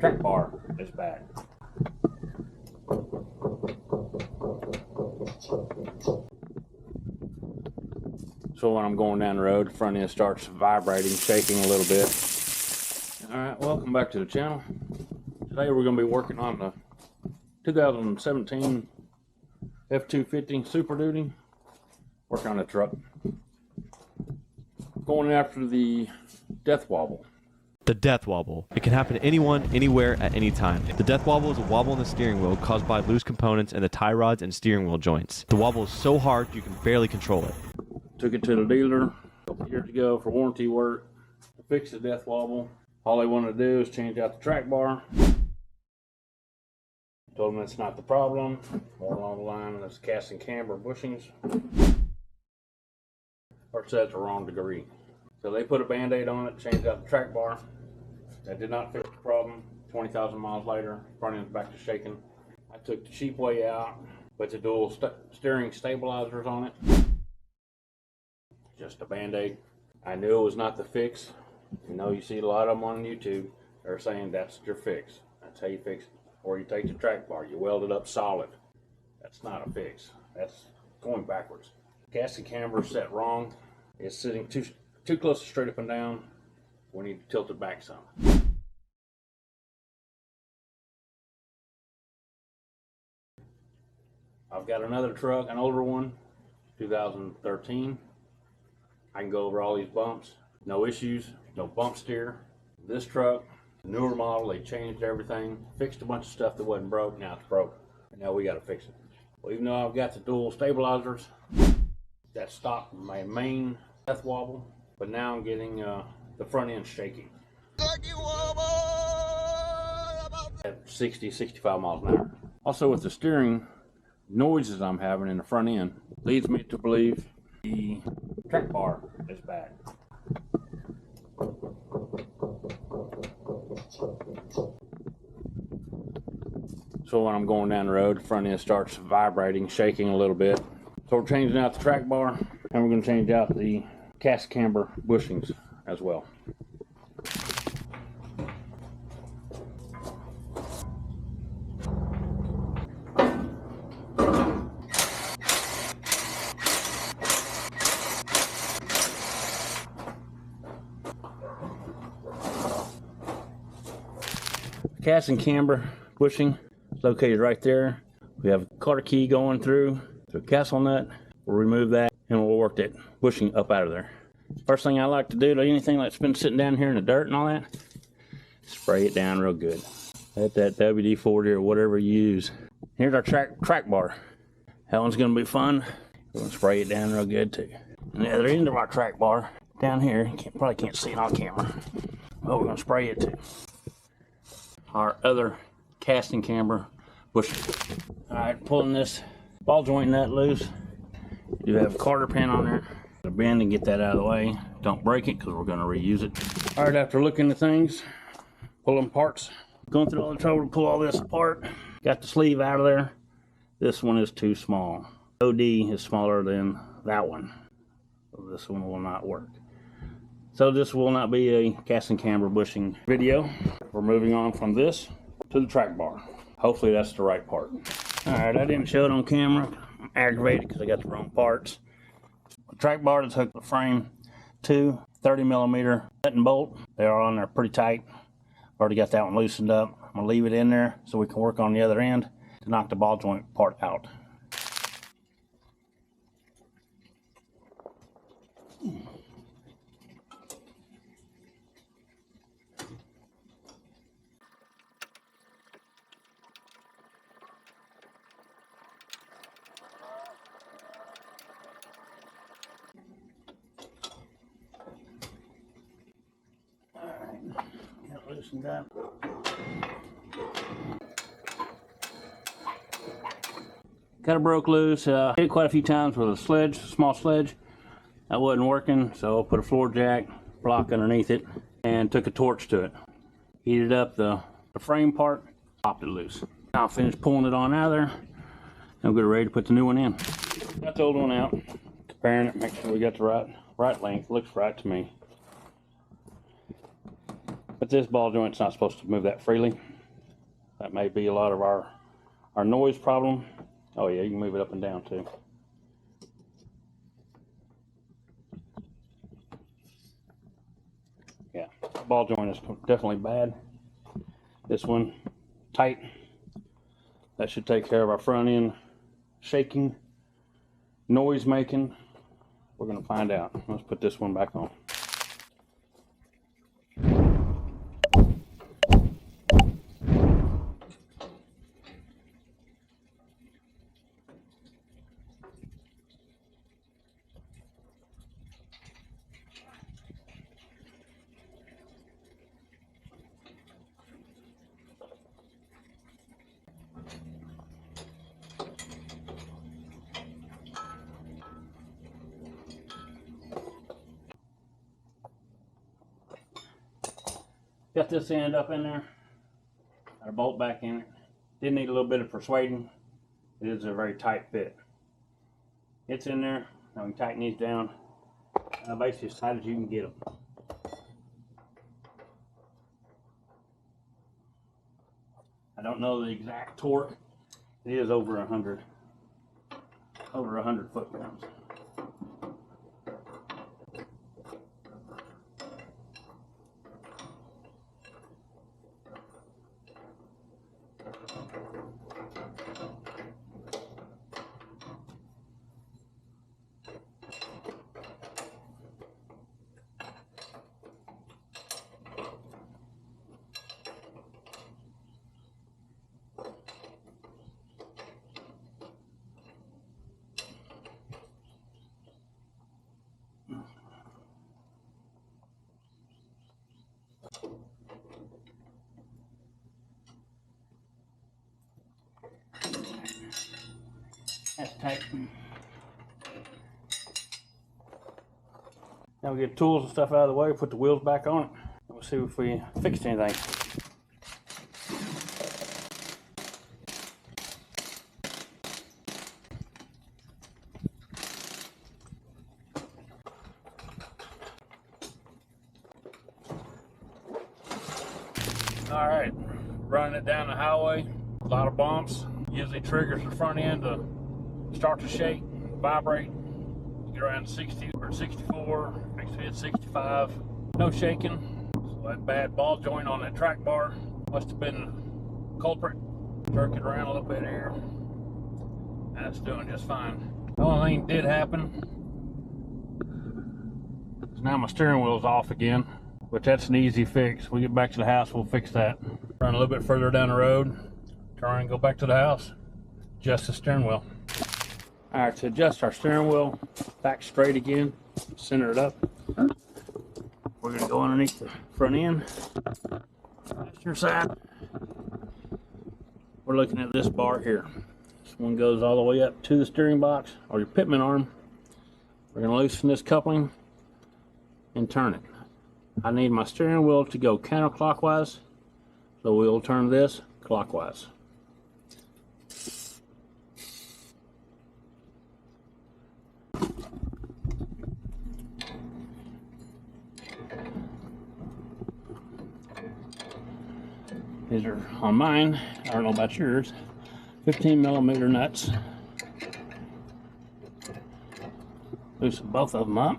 track bar is back. So when I'm going down the road, the front end starts vibrating, shaking a little bit. Alright, welcome back to the channel. Today we're going to be working on the 2017 F-250 Super Duty. Working on the truck. Going after the death wobble. The death wobble. It can happen to anyone, anywhere, at any time. The death wobble is a wobble in the steering wheel caused by loose components in the tie rods and steering wheel joints. The wobble is so hard you can barely control it. Took it to the dealer a couple years ago for warranty work to fix the death wobble. All they wanted to do is change out the track bar. Told them that's not the problem. More along the line of cast and camber bushings. Or set the wrong degree. So they put a band-aid on it, changed out the track bar. That did not fix the problem. 20,000 miles later, front end's back to shaking. I took the cheap way out, put the dual steering stabilizers on it. Just a band-aid. I knew it was not the fix. You know, you see a lot of them on YouTube. They're saying that's your fix. That's how you fix it. Or you take the track bar, you weld it up solid. That's not a fix. That's going backwards. Cast and camber set wrong. It's sitting too close to straight up and down. We need to tilt it back some. I've got another truck, an older one, 2013. I can go over all these bumps. No issues, no bump steer. This truck, the newer model, they changed everything, fixed a bunch of stuff that wasn't broke, now it's broke. And now we gotta fix it. Well, even though I've got the dual stabilizers, that stopped my main death wobble, but now I'm getting the front end shaking. At 60, 65 miles an hour. Also with the steering, noises I'm having in the front end leads me to believe the track bar is bad. So when I'm going down the road, the front end starts vibrating, shaking a little bit. So we're changing out the track bar, and we're going to change out the cast camber bushings as well. Cast and camber bushing is located right there. We have a quarter key going through the castle nut. We'll remove that and we'll work that bushing up out of there. First thing I like to do to anything that's been sitting down here in the dirt and all that, spray it down real good. Let that WD-40 or whatever you use. Here's our track bar. That one's gonna be fun. We're gonna spray it down real good too. And the other end of our track bar down here, you probably can't see it on camera. Oh, we're gonna spray it too. Our other cast and camber bushing. Alright, pulling this ball joint nut loose. You do have a quarter pin on there. Bend and get that out of the way. Don't break it because we're going to reuse it. Alright, after looking at things, pulling parts, going through all the trouble to pull all this apart. Got the sleeve out of there. This one is too small. OD is smaller than that one. So this one will not work. So this will not be a cast and camber bushing video. We're moving on from this to the track bar. Hopefully that's the right part. Alright, I didn't show it on camera. I'm aggravated because I got the wrong parts. The track bar to hook the frame to 30mm nut and bolt. They are on there pretty tight. Already got that one loosened up. I'm going to leave it in there so we can work on the other end to knock the ball joint part out. Loosened up. Got it broke loose. Hit it quite a few times with a sledge, small sledge. That wasn't working, so I put a floor jack block underneath it and took a torch to it. Heated up the frame part, popped it loose. Now I finished pulling it on out of there. I'm good ready to put the new one in. Got the old one out, comparing it, make sure we got the right length. Looks right to me. But this ball joint's not supposed to move that freely. That may be a lot of our noise problem. Oh yeah, you can move it up and down too. Yeah, ball joint is definitely bad. This one tight. That should take care of our front end shaking, noise making. We're gonna find out. Let's put this one back on. Got this end up in there. Got a bolt back in it. Did need a little bit of persuading. It is a very tight fit. It's in there. Now we can tighten these down. Basically as tight as you can get them. I don't know the exact torque. It is over 100 foot-pounds. That's tight. Now we get tools and stuff out of the way, put the wheels back on it. We'll see if we fixed anything. All right, running it down the highway, a lot of bumps. Usually triggers the front end to start to shake, vibrate. Get around 60 or 64, makes it hit 65. No shaking. So that bad ball joint on that track bar must have been the culprit. Jerk it around a little bit here. That's doing just fine. The only thing that did happen is now my steering wheel's off again, which that's an easy fix. We get back to the house, we'll fix that. Run a little bit further down the road, turn and go back to the house, adjust the steering wheel. All right, to adjust our steering wheel back straight again, center it up. We're gonna go underneath the front end, passenger side. We're looking at this bar here. This one goes all the way up to the steering box or your pitman arm. We're gonna loosen this coupling and turn it. I need my steering wheel to go counterclockwise, so we'll turn this clockwise. These are on mine, I don't know about yours, 15mm nuts. Loosen both of them up.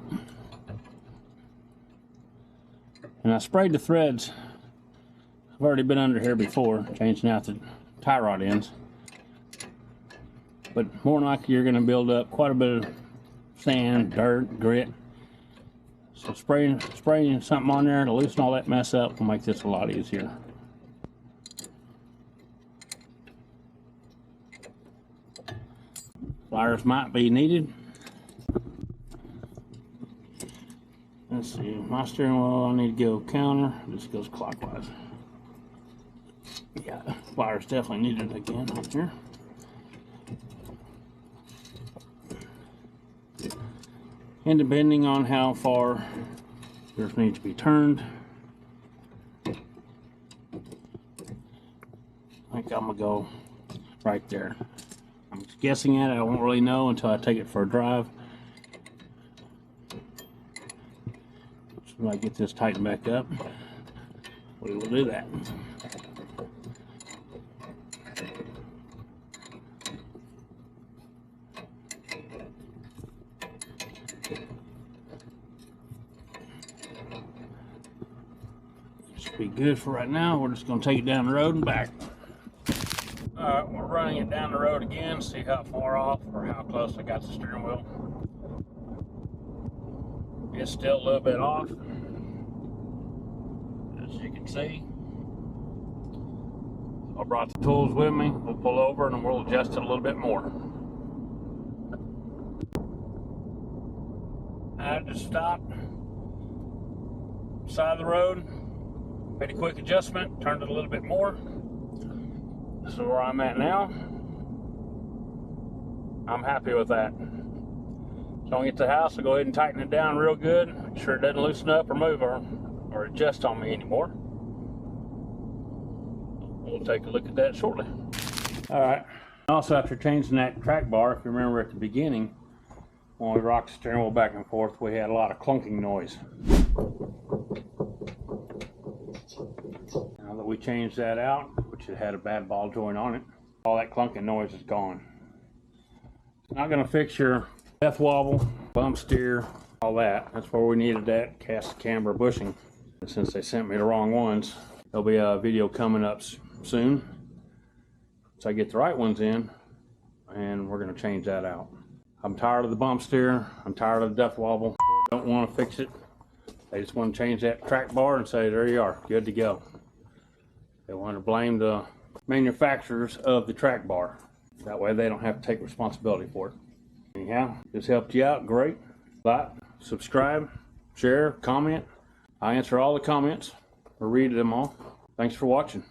And I sprayed the threads. I've already been under here before, changing out the tie rod ends. But more than likely you're going to build up quite a bit of sand, dirt, grit. So spraying something on there to loosen all that mess up will make this a lot easier. Pliers might be needed. Let's see, my steering wheel, I need to go counter. This goes clockwise. Yeah, pliers definitely needed again right here. And depending on how far yours needs to be turned, I think I'm gonna go right there. I'm just guessing at it, I won't really know until I take it for a drive. So I get this tightened back up, we will do that. Be good for right now. We're just going to take it down the road and back. Alright, we're running it down the road again, see how far off or how close I got the steering wheel. It's still a little bit off, as you can see. I brought the tools with me. We'll pull over and we'll adjust it a little bit more. I just stopped, side of the road, made a quick adjustment, turned it a little bit more. This is where I'm at now. I'm happy with that. So when I get to the house, I'll go ahead and tighten it down real good, make sure it doesn't loosen up or move or adjust on me anymore. We'll take a look at that shortly. Alright, also after changing that track bar, if you remember at the beginning, when we rocked the steering wheel back and forth, we had a lot of clunking noise. Now that we changed that out, which it had a bad ball joint on it, all that clunking noise is gone. It's not going to fix your death wobble, bump steer, all that. That's where we needed that cast camber bushing. And since they sent me the wrong ones, there'll be a video coming up soon. So I get the right ones in, and we're going to change that out. I'm tired of the bump steer. I'm tired of the death wobble. Don't want to fix it. They just want to change that track bar and say, there you are, good to go. They want to blame the manufacturers of the track bar. That way they don't have to take responsibility for it. Anyhow, this helped you out, great. Like, subscribe, share, comment. I answer all the comments or read them all. Thanks for watching.